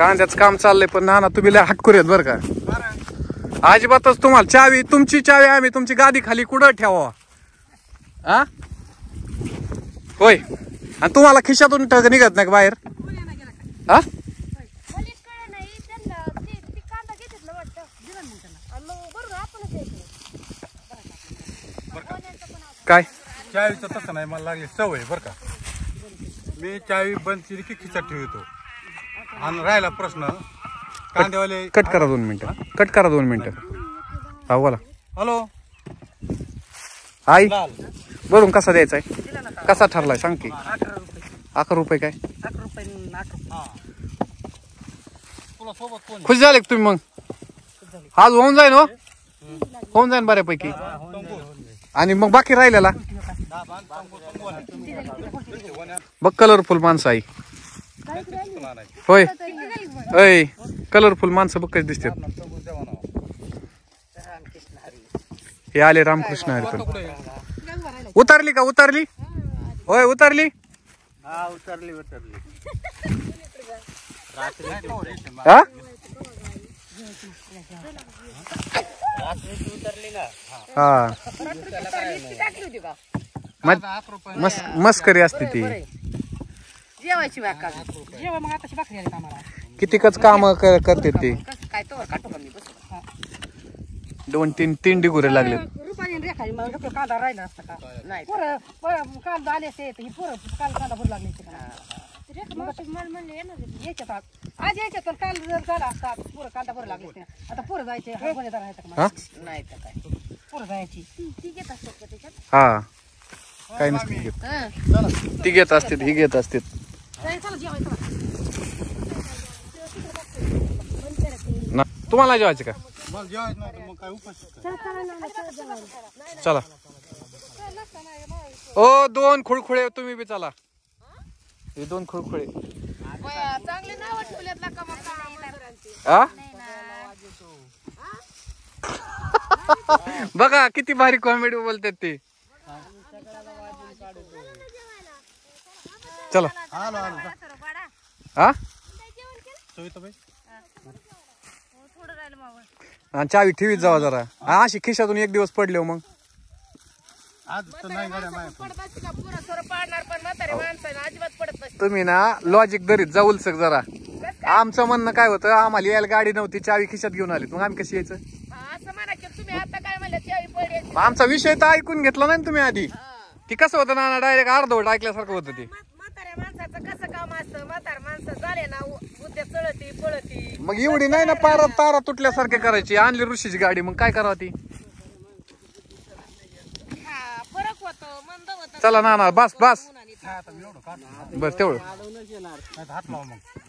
कांद्याचं काम चाललंय पण नाना तुम्ही लय हटकुर आहेत बरं का. अजिबातच तुम्हाला चावी, तुमची चावी आम्ही तुमची गादी खाली कुठं ठेवा हा होय. आणि तुम्हाला खिशातून निघत नाही बाहेर हा. काय चावीचं तसं नाही, मला लागली सवय बरं का. मी चावी बंद केली की खिशात ठेवतो. आणि राहिला प्रश्न कांदेवाले. कट करा 2 मिनिटं, कट करा 2 मिनिटं. हा बोला. हॅलो आई बोलून कसा द्यायचा आहे, कसा ठरलाय सांग की. 11 रुपये काय तुला सोबत कोण खुश झाले तुम्ही मग. आज होऊन जाईन हो, होऊन जाईन बऱ्यापैकी. आणि मग बाकी राहिलेला बघ कलरफुल माणसं आई होय. अय कलरफुल माणसं बघ कशी दिसतात. हे आले रामकृष्ण हरी. पण उतरली का, उतरली होय, उतरली हा. हा मस्करी असते ती. कितीकच काम करते ते. 2-3 डिगुरे लागले. कांदा राहिला असता का नाही, कांदा आले असते कांदा भरू लागले आज यायचे तर काल जर झाला असता पुरं कांदा भरू लागले असते. आता पुरं जायचे नाही तर काय पुरं जायची हा काय नसते ती घेत असते, ही घेत असते. तुम्हाला जेवायचे का. चला ओ 2 खुळखुळे तुम्ही बी चला. हे 2 खुळखुळे बघा किती भारी कॉमेडी बोलतात ते. चला हा चावी ठेवीत जावा जरा. अशी खिशातून एक दिवस पडले मग तुम्ही ना लॉजिक धरीत जाऊल सग जरा. आमचं म्हणणं काय होतं, आम्हाला यायला गाडी नव्हती, चावी खिशात घेऊन आली, मग आम्ही कशी यायचं. आमचा विषय तर ऐकून घेतला नाही तुम्ही आधी. ती कसं होतं ना डायरेक्ट अर्धवट ऐकल्यासारखं होतं ते. मग एवढी नाही ना तारा तुटल्यासारखे करायची. आणली ऋषीची गाडी, मग काय करावं ती. चला ना बस बस बस तेवढं.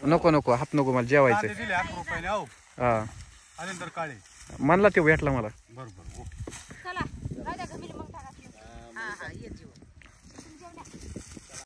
नको नको हात नको, मला जेवायचं. हा म्हणला ते भेटला मला.